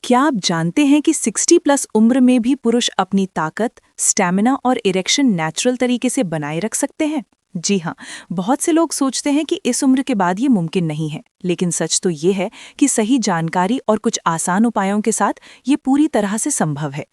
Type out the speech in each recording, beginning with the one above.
क्या आप जानते हैं कि 60 प्लस उम्र में भी पुरुष अपनी ताकत, स्टैमिना और इरेक्शन नेचुरल तरीके से बनाए रख सकते हैं? जी हाँ, बहुत से लोग सोचते हैं कि इस उम्र के बाद ये मुमकिन नहीं है, लेकिन सच तो ये है कि सही जानकारी और कुछ आसान उपायों के साथ ये पूरी तरह से संभव है।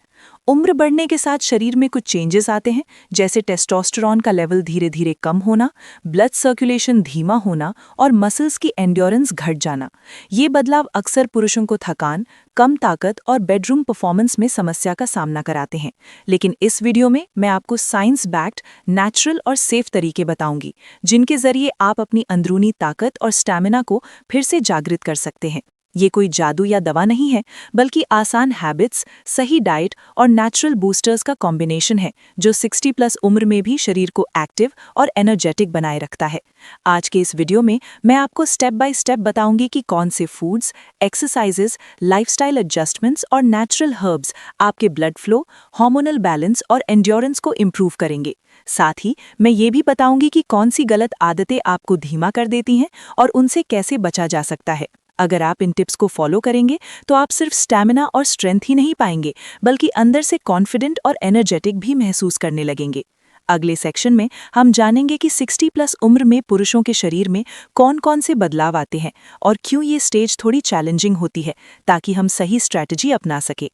उम्र बढ़ने के साथ शरीर में कुछ चेंजेस आते हैं, जैसे टेस्टोस्टेरोन का लेवल धीरे धीरे कम होना, ब्लड सर्कुलेशन धीमा होना और मसल्स की एंड्योरेंस घट जाना। ये बदलाव अक्सर पुरुषों को थकान, कम ताकत और बेडरूम परफॉर्मेंस में समस्या का सामना कराते हैं। लेकिन इस वीडियो में मैं आपको साइंस बैक्ड, नेचुरल और सेफ तरीके बताऊंगी, जिनके जरिए आप अपनी अंदरूनी ताकत और स्टैमिना को फिर से जागृत कर सकते हैं। ये कोई जादू या दवा नहीं है, बल्कि आसान हैबिट्स, सही डाइट और नेचुरल बूस्टर्स का कॉम्बिनेशन है, जो 60 प्लस उम्र में भी शरीर को एक्टिव और एनर्जेटिक बनाए रखता है। आज के इस वीडियो में मैं आपको स्टेप बाय स्टेप बताऊंगी कि कौन से फूड्स, एक्सरसाइजेस, लाइफस्टाइल एडजस्टमेंट्स और नेचुरल हर्ब्स आपके ब्लड फ्लो, हार्मोनल बैलेंस और एंड्योरेंस को इम्प्रूव करेंगे। साथ ही मैं ये भी बताऊंगी कि कौन सी गलत आदतें आपको धीमा कर देती हैं और उनसे कैसे बचा जा सकता है। अगर आप इन टिप्स को फॉलो करेंगे तो आप सिर्फ स्टैमिना और स्ट्रेंथ ही नहीं पाएंगे, बल्कि अंदर से कॉन्फिडेंट और एनर्जेटिक भी महसूस करने लगेंगे। अगले सेक्शन में हम जानेंगे कि 60 प्लस उम्र में पुरुषों के शरीर में कौन-कौन से बदलाव आते हैं और क्यों ये स्टेज थोड़ी चैलेंजिंग होती है, ताकि हम सही स्ट्रैटेजी अपना सकें।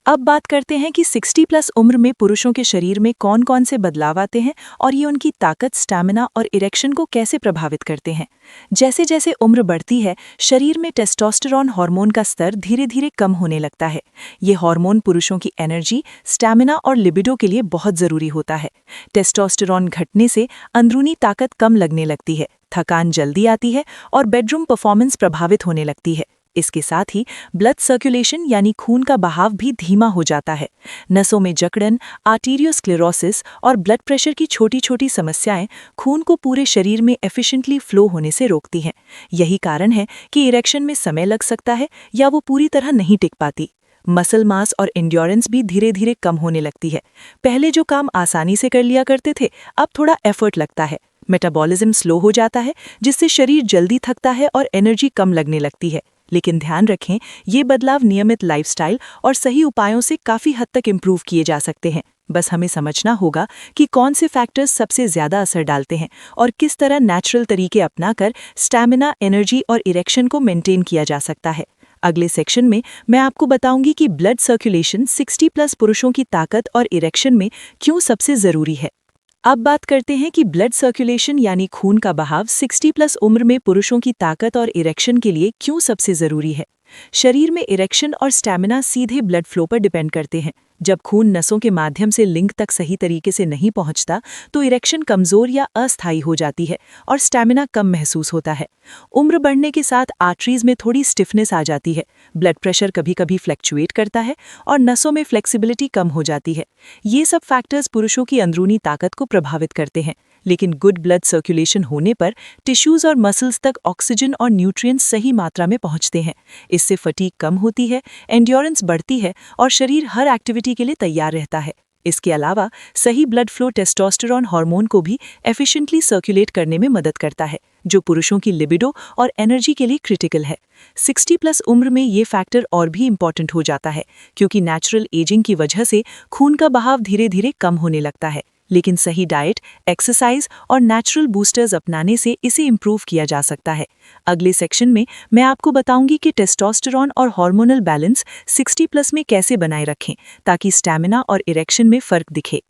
अब बात करते हैं कि 60 प्लस उम्र में पुरुषों के शरीर में कौन-कौन से बदलाव आते हैं और ये उनकी ताकत, स्टैमिना और इरेक्शन को कैसे प्रभावित करते हैं। जैसे जैसे उम्र बढ़ती है, शरीर में टेस्टोस्टेरोन हार्मोन का स्तर धीरे धीरे कम होने लगता है। ये हार्मोन पुरुषों की एनर्जी, स्टैमिना और लिबिडो के लिए बहुत जरूरी होता है। टेस्टोस्टेरोन घटने से अंदरूनी ताकत कम लगने लगती है, थकान जल्दी आती है और बेडरूम परफॉर्मेंस प्रभावित होने लगती है। इसके साथ ही ब्लड सर्कुलेशन यानी खून का बहाव भी धीमा हो जाता है। नसों में जकड़न, आर्टीरियोस्क्लेरोसिस और ब्लड प्रेशर की छोटी छोटी समस्याएं खून को पूरे शरीर में एफिशिएंटली फ्लो होने से रोकती हैं। यही कारण है कि इरेक्शन में समय लग सकता है या वो पूरी तरह नहीं टिक पाती। मसल मास और एंड्योरेंस भी धीरे धीरे कम होने लगती है। पहले जो काम आसानी से कर लिया करते थे, अब थोड़ा एफर्ट लगता है। मेटाबॉलिज्म स्लो हो जाता है, जिससे शरीर जल्दी थकता है और एनर्जी कम लगने लगती है। लेकिन ध्यान रखें, ये बदलाव नियमित लाइफस्टाइल और सही उपायों से काफ़ी हद तक इम्प्रूव किए जा सकते हैं। बस हमें समझना होगा कि कौन से फैक्टर्स सबसे ज़्यादा असर डालते हैं और किस तरह नेचुरल तरीके अपनाकर स्टैमिना, एनर्जी और इरेक्शन को मेंटेन किया जा सकता है। अगले सेक्शन में मैं आपको बताऊंगी कि ब्लड सर्कुलेशन 60 प्लस पुरुषों की ताकत और इरेक्शन में क्यों सबसे ज़रूरी है। अब बात करते हैं कि ब्लड सर्कुलेशन यानी खून का बहाव 60 प्लस उम्र में पुरुषों की ताकत और इरेक्शन के लिए क्यों सबसे ज़रूरी है। शरीर में इरेक्शन और स्टैमिना सीधे ब्लड फ्लो पर डिपेंड करते हैं। जब खून नसों के माध्यम से लिंग तक सही तरीके से नहीं पहुंचता, तो इरेक्शन कमज़ोर या अस्थायी हो जाती है और स्टैमिना कम महसूस होता है। उम्र बढ़ने के साथ आर्टरीज में थोड़ी स्टिफनेस आ जाती है, ब्लड प्रेशर कभी कभी फ्लैक्चुएट करता है और नसों में फ्लेक्सिबिलिटी कम हो जाती है। ये सब फैक्टर्स पुरुषों की अंदरूनी ताकत को प्रभावित करते हैं। लेकिन गुड ब्लड सर्कुलेशन होने पर टिश्यूज और मसल्स तक ऑक्सीजन और न्यूट्रिएंट्स सही मात्रा में पहुंचते हैं। इससे फटीग कम होती है, एंड्योरेंस बढ़ती है और शरीर हर एक्टिविटी के लिए तैयार रहता है। इसके अलावा सही ब्लड फ्लो टेस्टोस्टेरोन हार्मोन को भी एफिशिएंटली सर्कुलेट करने में मदद करता है, जो पुरुषों की लिबिडो और एनर्जी के लिए क्रिटिकल है। 60 प्लस उम्र में ये फैक्टर और भी इम्पॉर्टेंट हो जाता है, क्योंकि नेचुरल एजिंग की वजह से खून का बहाव धीरे धीरे कम होने लगता है। लेकिन सही डाइट, एक्सरसाइज और नेचुरल बूस्टर्स अपनाने से इसे इम्प्रूव किया जा सकता है। अगले सेक्शन में मैं आपको बताऊंगी कि टेस्टोस्टेरोन और हार्मोनल बैलेंस 60 प्लस में कैसे बनाए रखें, ताकि स्टैमिना और इरेक्शन में फ़र्क दिखे।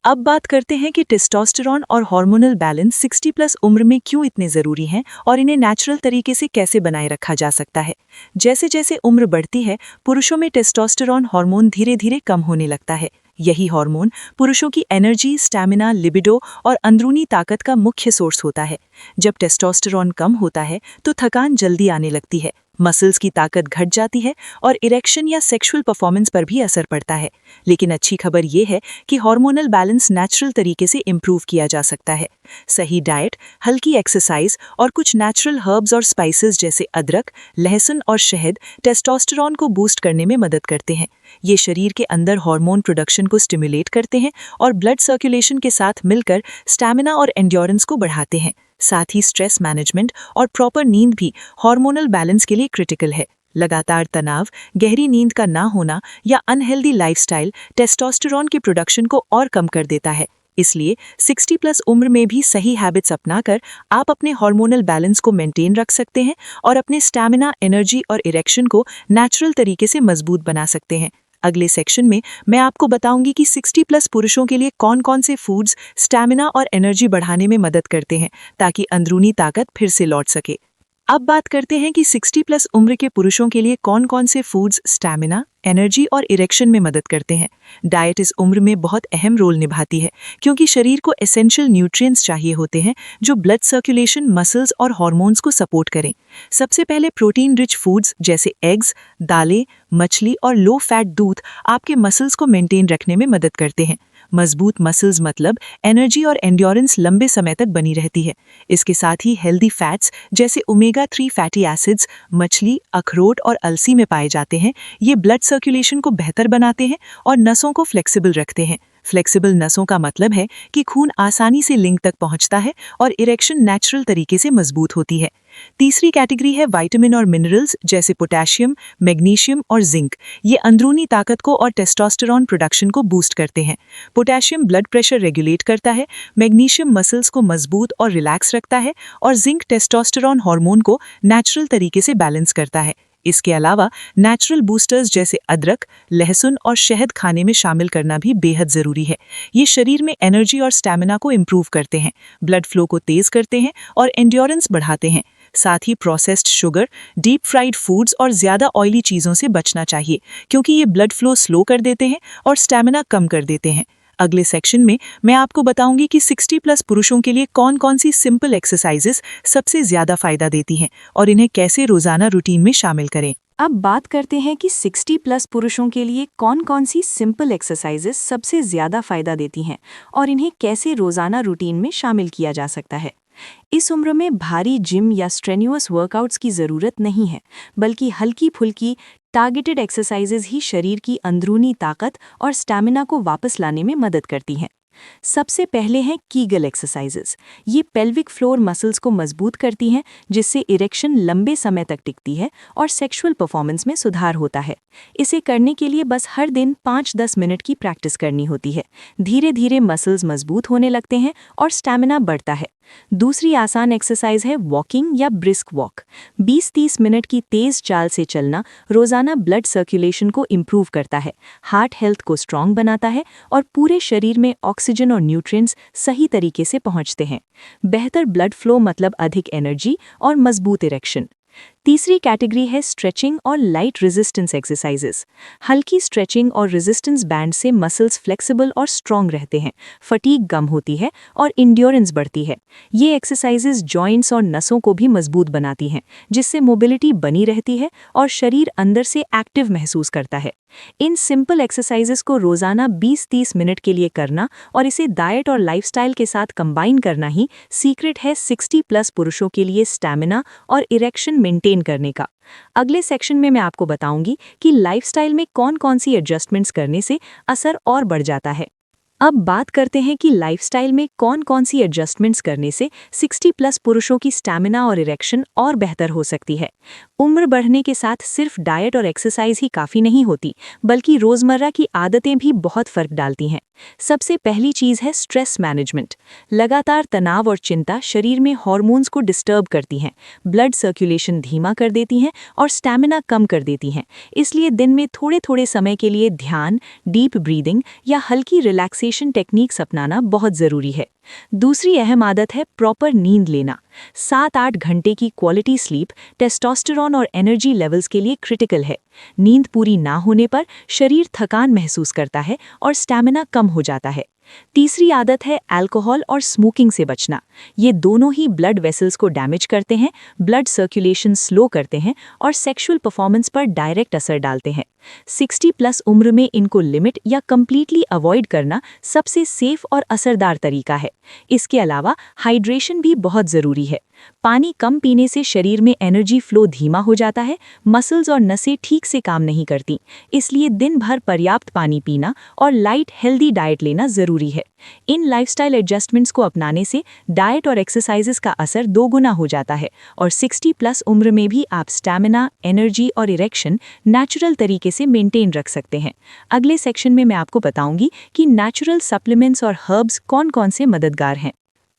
अब बात करते हैं कि टेस्टोस्टेरोन और हार्मोनल बैलेंस 60 प्लस उम्र में क्यों इतने ज़रूरी हैं और इन्हें नेचुरल तरीके से कैसे बनाए रखा जा सकता है। जैसे जैसे उम्र बढ़ती है, पुरुषों में टेस्टोस्टेरोन हार्मोन धीरे धीरे कम होने लगता है। यही हार्मोन पुरुषों की एनर्जी, स्टैमिना, लिबिडो और अंदरूनी ताकत का मुख्य सोर्स होता है। जब टेस्टोस्टेरोन कम होता है, तो थकान जल्दी आने लगती है, मसल्स की ताकत घट जाती है और इरेक्शन या सेक्सुअल परफॉर्मेंस पर भी असर पड़ता है। लेकिन अच्छी खबर ये है कि हार्मोनल बैलेंस नेचुरल तरीके से इम्प्रूव किया जा सकता है। सही डाइट, हल्की एक्सरसाइज और कुछ नेचुरल हर्ब्स और स्पाइसेस जैसे अदरक, लहसुन और शहद टेस्टोस्टेरोन को बूस्ट करने में मदद करते हैं। ये शरीर के अंदर हार्मोन प्रोडक्शन को स्टिमुलेट करते हैं और ब्लड सर्कुलेशन के साथ मिलकर स्टैमिना और एंड्योरेंस को बढ़ाते हैं। साथ ही स्ट्रेस मैनेजमेंट और प्रॉपर नींद भी हार्मोनल बैलेंस के लिए क्रिटिकल है। लगातार तनाव, गहरी नींद का ना होना या अनहेल्दी लाइफस्टाइल टेस्टोस्टेरोन के प्रोडक्शन को और कम कर देता है। इसलिए 60 प्लस उम्र में भी सही हैबिट्स अपनाकर आप अपने हार्मोनल बैलेंस को मेंटेन रख सकते हैं और अपने स्टैमिना, एनर्जी और इरेक्शन को नेचुरल तरीके से मजबूत बना सकते हैं। अगले सेक्शन में मैं आपको बताऊंगी कि 60 प्लस पुरुषों के लिए कौन-कौन से फूड्स स्टैमिना और एनर्जी बढ़ाने में मदद करते हैं ताकि अंदरूनी ताकत फिर से लौट सके। अब बात करते हैं कि 60 प्लस उम्र के पुरुषों के लिए कौन-कौन से फूड्स स्टैमिना, एनर्जी और इरेक्शन में मदद करते हैं। डाइट इस उम्र में बहुत अहम रोल निभाती है क्योंकि शरीर को एसेंशियल न्यूट्रिएंट्स चाहिए होते हैं जो ब्लड सर्कुलेशन, मसल्स और हार्मोन्स को सपोर्ट करें। सबसे पहले प्रोटीन रिच फूड्स जैसे एग्स, दालें, मछली और लो फैट दूध आपके मसल्स को मेंटेन रखने में मदद करते हैं। मजबूत मसल्स मतलब एनर्जी और एंड्योरेंस लंबे समय तक बनी रहती है। इसके साथ ही हेल्दी फैट्स जैसे ओमेगा 3 फैटी एसिड्स मछली, अखरोट और अलसी में पाए जाते हैं। ये ब्लड सर्कुलेशन को बेहतर बनाते हैं और नसों को फ्लेक्सिबल रखते हैं। फ्लेक्सिबल नसों का मतलब है कि खून आसानी से लिंग तक पहुंचता है और इरेक्शन नेचुरल तरीके से मजबूत होती है। तीसरी कैटेगरी है विटामिन और मिनरल्स जैसे पोटेशियम, मैग्नीशियम और जिंक। ये अंदरूनी ताकत को और टेस्टोस्टेरोन प्रोडक्शन को बूस्ट करते हैं। पोटेशियम ब्लड प्रेशर रेगुलेट करता है, मैग्नीशियम मसल्स को मजबूत और रिलैक्स रखता है और जिंक टेस्टोस्टेरोन हार्मोन को नेचुरल तरीके से बैलेंस करता है। इसके अलावा नेचुरल बूस्टर्स जैसे अदरक, लहसुन और शहद खाने में शामिल करना भी बेहद जरूरी है। ये शरीर में एनर्जी और स्टैमिना को इम्प्रूव करते हैं, ब्लड फ्लो को तेज करते हैं और एंड्योरेंस बढ़ाते हैं। साथ ही processed sugar, deep fried foods और ज्यादा ऑयली चीजों से बचना चाहिए क्योंकि ये ब्लड फ्लो स्लो कर देते हैं और स्टैमिना कम कर देते हैं। अगले सेक्शन में मैं आपको बताऊंगी कि 60 प्लस पुरुषों के लिए कौन-कौन सी सिंपल एक्सरसाइजेस सबसे ज्यादा फायदा देती हैं और इन्हें कैसे रोजाना रूटीन में शामिल करें। अब बात करते हैं कि 60 प्लस पुरुषों के लिए कौन-कौन सी सिंपल एक्सरसाइजेस सबसे ज्यादा फायदा देती हैं और इन्हें कैसे रोजाना रूटीन में शामिल किया जा सकता है। इस उम्र में भारी जिम या स्ट्रेन्युअस वर्कआउट्स की ज़रूरत नहीं है, बल्कि हल्की-फुल्की टारगेटेड एक्सरसाइजेज ही शरीर की अंदरूनी ताकत और स्टैमिना को वापस लाने में मदद करती हैं। सबसे पहले हैं कीगल एक्सरसाइजेज। ये पेल्विक फ्लोर मसल्स को मजबूत करती हैं, जिससे इरेक्शन लंबे समय तक टिकती है और सेक्सुअल परफॉर्मेंस में सुधार होता है। इसे करने के लिए बस हर दिन 5-10 मिनट की प्रैक्टिस करनी होती है। धीरे धीरे मसल्स मजबूत होने लगते हैं और स्टैमिना बढ़ता है। दूसरी आसान एक्सरसाइज है वॉकिंग या ब्रिस्क वॉक। 20-30 मिनट की तेज चाल से चलना रोजाना ब्लड सर्कुलेशन को इम्प्रूव करता है, हार्ट हेल्थ को स्ट्रांग बनाता है और पूरे शरीर में ऑक्सीजन और न्यूट्रिएंट्स सही तरीके से पहुंचते हैं। बेहतर ब्लड फ्लो मतलब अधिक एनर्जी और मजबूत इरेक्शन। तीसरी कैटेगरी है स्ट्रेचिंग और लाइट रेजिस्टेंस एक्सरसाइजेस। हल्की स्ट्रेचिंग और रेजिस्टेंस बैंड से मसल्स फ्लेक्सिबल और स्ट्रांग रहते हैं, फटीग कम होती है और इंड्योरेंस बढ़ती है। ये एक्सरसाइजेस जॉइंट्स और नसों को भी मजबूत बनाती हैं, जिससे मोबिलिटी बनी रहती है और शरीर अंदर से एक्टिव महसूस करता है। इन सिंपल एक्सरसाइजेस को रोजाना 20-30 मिनट के लिए करना और इसे डाइट और लाइफस्टाइल के साथ कंबाइन करना ही सीक्रेट है 60 प्लस पुरुषों के लिए स्टैमिना और इरेक्शन मेंटेन करने का। अगले सेक्शन में मैं आपको बताऊंगी कि लाइफस्टाइल में कौन-कौन सी एडजस्टमेंट्स करने से असर और बढ़ जाता है। अब बात करते हैं कि लाइफस्टाइल में कौन-कौन सी एडजस्टमेंट्स करने से 60 प्लस पुरुषों की स्टैमिना और इरेक्शन और बेहतर हो सकती है। उम्र बढ़ने के साथ सिर्फ डाइट और एक्सरसाइज ही काफ़ी नहीं होती, बल्कि रोज़मर्रा की आदतें भी बहुत फ़र्क डालती हैं। सबसे पहली चीज़ है स्ट्रेस मैनेजमेंट। लगातार तनाव और चिंता शरीर में हार्मोन्स को डिस्टर्ब करती हैं, ब्लड सर्कुलेशन धीमा कर देती हैं और स्टैमिना कम कर देती हैं। इसलिए दिन में थोड़े-थोड़े समय के लिए ध्यान, डीप ब्रीदिंग या हल्की रिलैक्सेशन टेक्निक्स अपनाना बहुत ज़रूरी है। दूसरी अहम आदत है प्रॉपर नींद लेना। 7-8 घंटे की क्वालिटी स्लीप टेस्टोस्टेरोन और एनर्जी लेवल्स के लिए क्रिटिकल है। नींद पूरी ना होने पर शरीर थकान महसूस करता है और स्टैमिना कम हो जाता है। तीसरी आदत है अल्कोहल और स्मोकिंग से बचना। ये दोनों ही ब्लड वेसल्स को डैमेज करते हैं, ब्लड सर्कुलेशन स्लो करते हैं और सेक्सुअल परफॉर्मेंस पर डायरेक्ट असर डालते हैं। 60 प्लस उम्र में इनको लिमिट या कंप्लीटली अवॉइड करना सबसे सेफ और असरदार तरीका है। इसके अलावा हाइड्रेशन भी बहुत ज़रूरी है। पानी कम पीने से शरीर में एनर्जी फ्लो धीमा हो जाता है, मसल्स और नसें ठीक से काम नहीं करती। इसलिए दिन भर पर्याप्त पानी पीना और लाइट हेल्दी डाइट लेना ज़रूरी जरूरी है। इन लाइफस्टाइल एडजस्टमेंट्स को अपनाने से डाइट और एक्सरसाइजेस का असर 2 गुना हो जाता है और 60+ उम्र में भी आप स्टैमिना, एनर्जी और इरेक्शन नेचुरल तरीके से मेंटेन रख सकते हैं। अगले सेक्शन में मैं आपको बताऊंगी कि नेचुरल सप्लीमेंट्स और हर्ब्स कौन-कौन से मददगार हैं।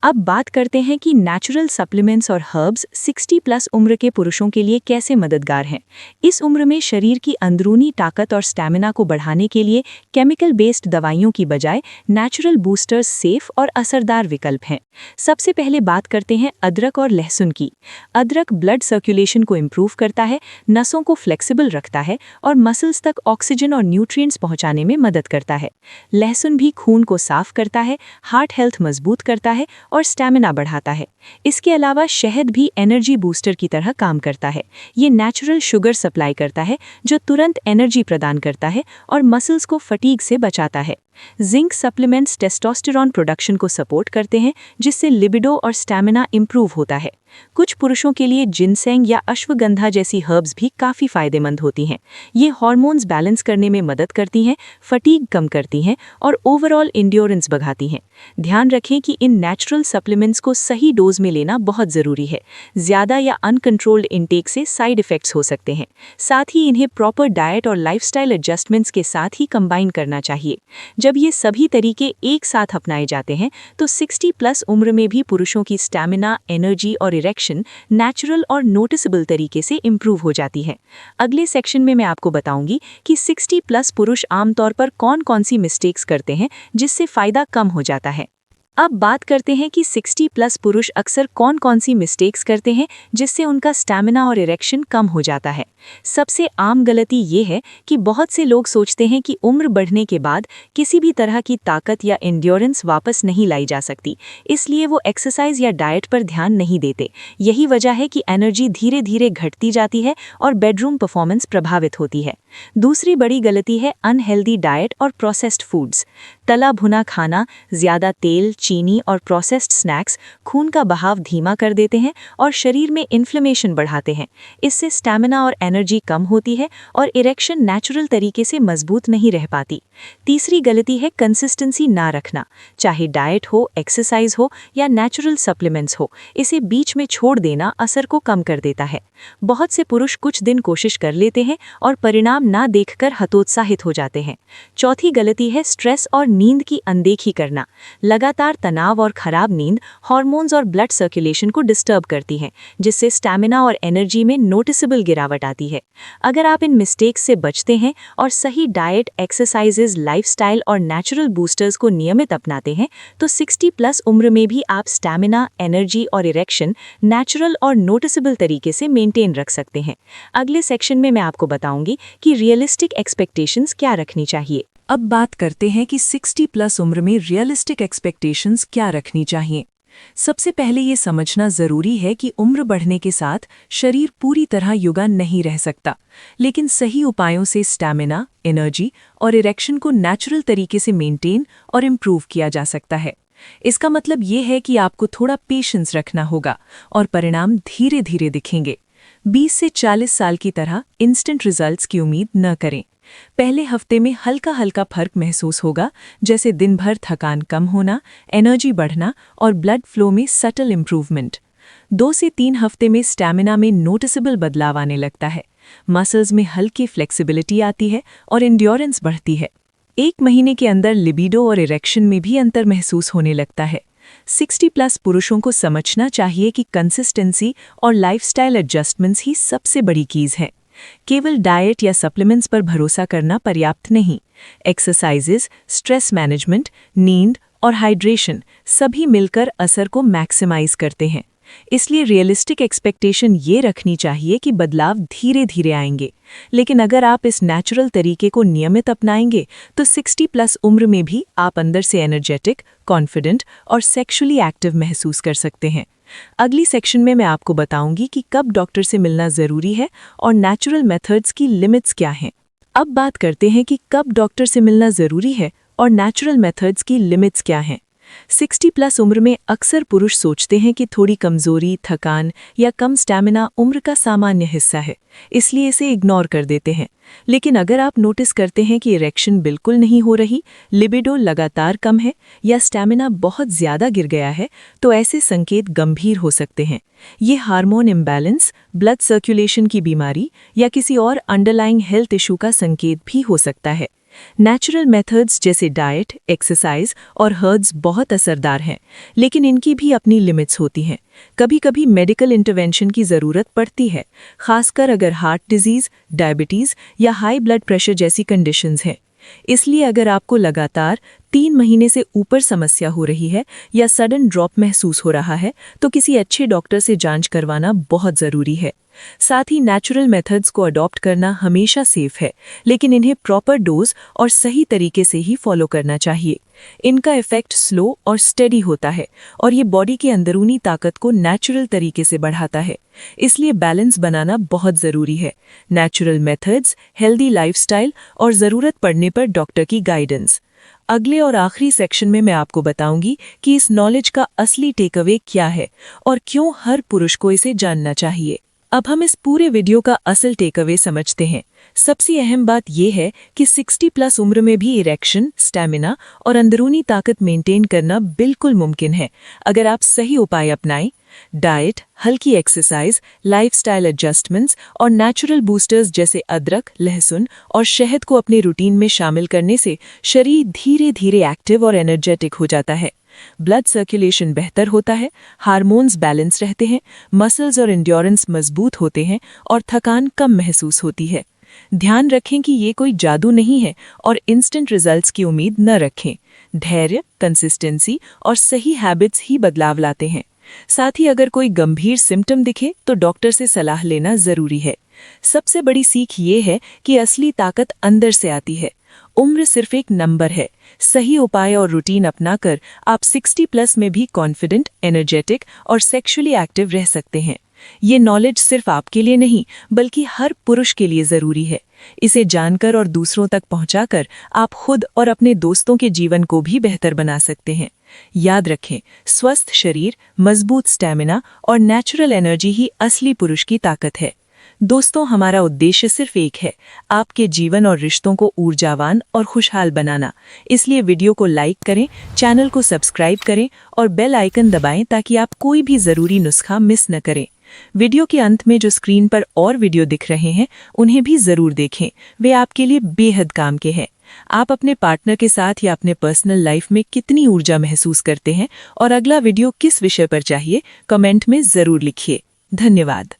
अब बात करते हैं कि नेचुरल सप्लीमेंट्स और हर्ब्स 60+ उम्र के पुरुषों के लिए कैसे मददगार हैं। इस उम्र में शरीर की अंदरूनी ताकत और स्टैमिना को बढ़ाने के लिए केमिकल बेस्ड दवाइयों की बजाय नेचुरल बूस्टर्स सेफ और असरदार विकल्प हैं। सबसे पहले बात करते हैं अदरक और लहसुन की। अदरक ब्लड सर्कुलेशन को इम्प्रूव करता है, नसों को फ्लेक्सिबल रखता है और मसल्स तक ऑक्सीजन और न्यूट्रिएंट्स पहुंचाने में मदद करता है। लहसुन भी खून को साफ करता है, हार्ट हेल्थ मजबूत करता है और स्टैमिना बढ़ाता है। इसके अलावा शहद भी एनर्जी बूस्टर की तरह काम करता है। ये नेचुरल शुगर सप्लाई करता है जो तुरंत एनर्जी प्रदान करता है और मसल्स को फटीग से बचाता है। जिंक सप्लीमेंट्स टेस्टोस्टेरॉन प्रोडक्शन को सपोर्ट करते हैं जिससे लिबिडो और स्टैमिना इंप्रूव होता है। कुछ पुरुषों के लिए जिनसेंग या अश्वगंधा जैसी हर्ब्स भी काफ़ी फायदेमंद होती हैं। ये हार्मोन्स बैलेंस करने में मदद करती हैं, फटीग कम करती हैं और ओवरऑल इंड्योरेंस बढ़ाती हैं। ध्यान रखें कि इन नेचुरल सप्लीमेंट्स को सही डोज में लेना बहुत ज़रूरी है। ज़्यादा या अनकंट्रोल्ड इंटेक से साइड इफ़ेक्ट्स हो सकते हैं। साथ ही इन्हें प्रॉपर डाइट और लाइफस्टाइल एडजस्टमेंट्स के साथ ही कंबाइन करना चाहिए। जब ये सभी तरीके एक साथ अपनाए जाते हैं तो 60+ उम्र में भी पुरुषों की स्टैमिना, एनर्जी और इरेक्शन नेचुरल और नोटिसेबल तरीके से इंप्रूव हो जाती है। अगले सेक्शन में मैं आपको बताऊंगी कि 60+ पुरुष आमतौर पर कौन-कौन सी मिस्टेक्स करते हैं जिससे फायदा कम हो जाता है। अब बात करते हैं कि 60+ पुरुष अक्सर कौन-कौन सी मिस्टेक्स करते हैं जिससे उनका स्टैमिना और इरेक्शन कम हो जाता है। सबसे आम गलती ये है कि बहुत से लोग सोचते हैं कि उम्र बढ़ने के बाद किसी भी तरह की ताकत या एंड्योरेंस वापस नहीं लाई जा सकती, इसलिए वो एक्सरसाइज या डाइट पर ध्यान नहीं देते। यही वजह है कि एनर्जी धीरे धीरे घटती जाती है और बेडरूम परफॉर्मेंस प्रभावित होती है। दूसरी बड़ी गलती है अनहेल्दी डाइट और प्रोसेस्ड फूड्स। तला भुना खाना, ज़्यादा तेल, चीनी और प्रोसेस्ड स्नैक्स खून का बहाव धीमा कर देते हैं और शरीर में इन्फ्लेमेशन बढ़ाते हैं। इससे स्टैमिना और एनर्जी कम होती है और इरेक्शन नेचुरल तरीके से मजबूत नहीं रह पाती। तीसरी गलती है कंसिस्टेंसी ना रखना। चाहे डाइट हो, एक्सरसाइज हो या नेचुरल सप्लीमेंट्स हो, इसे बीच में छोड़ देना असर को कम कर देता है। बहुत से पुरुष कुछ दिन कोशिश कर लेते हैं और परिणाम ना देखकर हतोत्साहित हो जाते हैं। चौथी गलती है स्ट्रेस और नींद की अनदेखी करना। लगातार तनाव और खराब नींद हार्मोन्स और ब्लड सर्कुलेशन को डिस्टर्ब करती है, जिससे स्टैमिना और एनर्जी में नोटिसेबल गिरावट आती है। अगर आप इन मिस्टेक्स से बचते हैं और सही डाइट, एक्सरसाइजेज, लाइफस्टाइल और नेचुरल बूस्टर्स को नियमित अपनाते हैं तो 60+ उम्र में भी आप स्टैमिना, एनर्जी और इरेक्शन नेचुरल और नोटिसेबल तरीके से मेंटेन रख सकते हैं। अगले सेक्शन में मैं आपको बताऊंगी कि रियलिस्टिक एक्सपेक्टेशंस क्या रखनी चाहिए। अब बात करते हैं कि 60+ उम्र में रियलिस्टिक एक्सपेक्टेशंस क्या रखनी चाहिए। सबसे पहले ये समझना जरूरी है कि उम्र बढ़ने के साथ शरीर पूरी तरह युवा नहीं रह सकता, लेकिन सही उपायों से स्टैमिना, एनर्जी और इरेक्शन को नेचुरल तरीके से मेंटेन और इम्प्रूव किया जा सकता है। इसका मतलब ये है कि आपको थोड़ा पेशेंस रखना होगा और परिणाम धीरे धीरे दिखेंगे। 20 से 40 साल की तरह इंस्टेंट रिजल्ट्स की उम्मीद न करें। पहले हफ्ते में हल्का हल्का फर्क महसूस होगा, जैसे दिन भर थकान कम होना, एनर्जी बढ़ना और ब्लड फ्लो में सटल इम्प्रूवमेंट। 2 से 3 हफ्ते में स्टैमिना में नोटिसेबल बदलाव आने लगता है, मसल्स में हल्की फ्लेक्सिबिलिटी आती है और एंड्योरेंस बढ़ती है। 1 महीने के अंदर लिबिडो और इरेक्शन में भी अंतर महसूस होने लगता है। 60+ पुरुषों को समझना चाहिए कि कंसिस्टेंसी और लाइफस्टाइल एडजस्टमेंट्स ही सबसे बड़ी कीज हैं। केवल डाइट या सप्लीमेंट्स पर भरोसा करना पर्याप्त नहीं। एक्सरसाइजेस, स्ट्रेस मैनेजमेंट, नींद और हाइड्रेशन सभी मिलकर असर को मैक्सिमाइज करते हैं। इसलिए रियलिस्टिक एक्सपेक्टेशन ये रखनी चाहिए कि बदलाव धीरे धीरे आएंगे, लेकिन अगर आप इस नेचुरल तरीके को नियमित अपनाएंगे तो 60+ उम्र में भी आप अंदर से एनर्जेटिक, कॉन्फिडेंट और सेक्सुअली एक्टिव महसूस कर सकते हैं। अगली सेक्शन में मैं आपको बताऊंगी कि कब डॉक्टर से मिलना जरूरी है और नेचुरल मेथड्स की लिमिट्स क्या हैं। अब बात करते हैं कि कब डॉक्टर से मिलना जरूरी है और नेचुरल मेथड्स की लिमिट्स क्या हैं। 60+ उम्र में अक्सर पुरुष सोचते हैं कि थोड़ी कमजोरी, थकान या कम स्टैमिना उम्र का सामान्य हिस्सा है, इसलिए इसे इग्नोर कर देते हैं। लेकिन अगर आप नोटिस करते हैं कि इरेक्शन बिल्कुल नहीं हो रही, लिबिडो लगातार कम है या स्टैमिना बहुत ज़्यादा गिर गया है, तो ऐसे संकेत गंभीर हो सकते हैं। ये हार्मोन इम्बैलेंस, ब्लड सर्कुलेशन की बीमारी या किसी और अंडरलाइंग हेल्थ इशू का संकेत भी हो सकता है। नेचुरल मेथड्स जैसे डाइट, एक्सरसाइज और हर्ब्स बहुत असरदार हैं, लेकिन इनकी भी अपनी लिमिट्स होती हैं। कभी-कभी मेडिकल इंटरवेंशन की ज़रूरत पड़ती है, खासकर अगर हार्ट डिजीज़, डायबिटीज़ या हाई ब्लड प्रेशर जैसी कंडीशंस हैं। इसलिए अगर आपको लगातार 3 महीने से ऊपर समस्या हो रही है या सडन ड्रॉप महसूस हो रहा है, तो किसी अच्छे डॉक्टर से जांच करवाना बहुत ज़रूरी है। साथ ही नेचुरल मेथड्स को अडॉप्ट करना हमेशा सेफ है, लेकिन इन्हें प्रॉपर डोज और सही तरीके से ही फॉलो करना चाहिए। इनका इफेक्ट स्लो और स्टेडी होता है और ये बॉडी की अंदरूनी ताकत को नेचुरल तरीके से बढ़ाता है। इसलिए बैलेंस बनाना बहुत ज़रूरी है। नेचुरल मेथड्स, हेल्दी लाइफस्टाइल और ज़रूरत पड़ने पर डॉक्टर की गाइडेंस। अगले और आखिरी सेक्शन में मैं आपको बताऊंगी कि इस नॉलेज का असली टेकअवे क्या है और क्यों हर पुरुष को इसे जानना चाहिए। अब हम इस पूरे वीडियो का असल टेकअवे समझते हैं। सबसे अहम बात यह है कि 60 प्लस उम्र में भी इरेक्शन, स्टैमिना और अंदरूनी ताकत मेंटेन करना बिल्कुल मुमकिन है, अगर आप सही उपाय अपनाएं। डाइट, हल्की एक्सरसाइज, लाइफस्टाइल एडजस्टमेंट्स और नेचुरल बूस्टर्स जैसे अदरक, लहसुन और शहद को अपने रूटीन में शामिल करने से शरीर धीरे धीरे एक्टिव और एनर्जेटिक हो जाता है। ब्लड सर्कुलेशन बेहतर होता है, हार्मोन्स बैलेंस रहते हैं, मसल्स और एंड्योरेंस मजबूत होते हैं और थकान कम महसूस होती है। ध्यान रखें कि ये कोई जादू नहीं है और इंस्टेंट रिजल्ट्स की उम्मीद न रखें। धैर्य, कंसिस्टेंसी और सही हैबिट्स ही बदलाव लाते हैं। साथ ही अगर कोई गंभीर सिम्टम दिखे तो डॉक्टर से सलाह लेना जरूरी है। सबसे बड़ी सीख ये है कि असली ताकत अंदर से आती है। उम्र सिर्फ एक नंबर है। सही उपाय और रूटीन अपनाकर आप 60 प्लस में भी कॉन्फिडेंट, एनर्जेटिक और सेक्सुअली एक्टिव रह सकते हैं। ये नॉलेज सिर्फ आपके लिए नहीं, बल्कि हर पुरुष के लिए जरूरी है। इसे जानकर और दूसरों तक पहुंचाकर आप खुद और अपने दोस्तों के जीवन को भी बेहतर बना सकते हैं। याद रखें, स्वस्थ शरीर, मजबूत स्टैमिना और नेचुरल एनर्जी ही असली पुरुष की ताकत है। दोस्तों, हमारा उद्देश्य सिर्फ एक है, आपके जीवन और रिश्तों को ऊर्जावान और खुशहाल बनाना। इसलिए वीडियो को लाइक करें, चैनल को सब्सक्राइब करें और बेल आइकन दबाएं ताकि आप कोई भी ज़रूरी नुस्खा मिस न करें। वीडियो के अंत में जो स्क्रीन पर और वीडियो दिख रहे हैं, उन्हें भी ज़रूर देखें। वे आपके लिए बेहद काम के हैं। आप अपने पार्टनर के साथ या अपने पर्सनल लाइफ में कितनी ऊर्जा महसूस करते हैं और अगला वीडियो किस विषय पर चाहिए, कमेंट में ज़रूर लिखिए। धन्यवाद।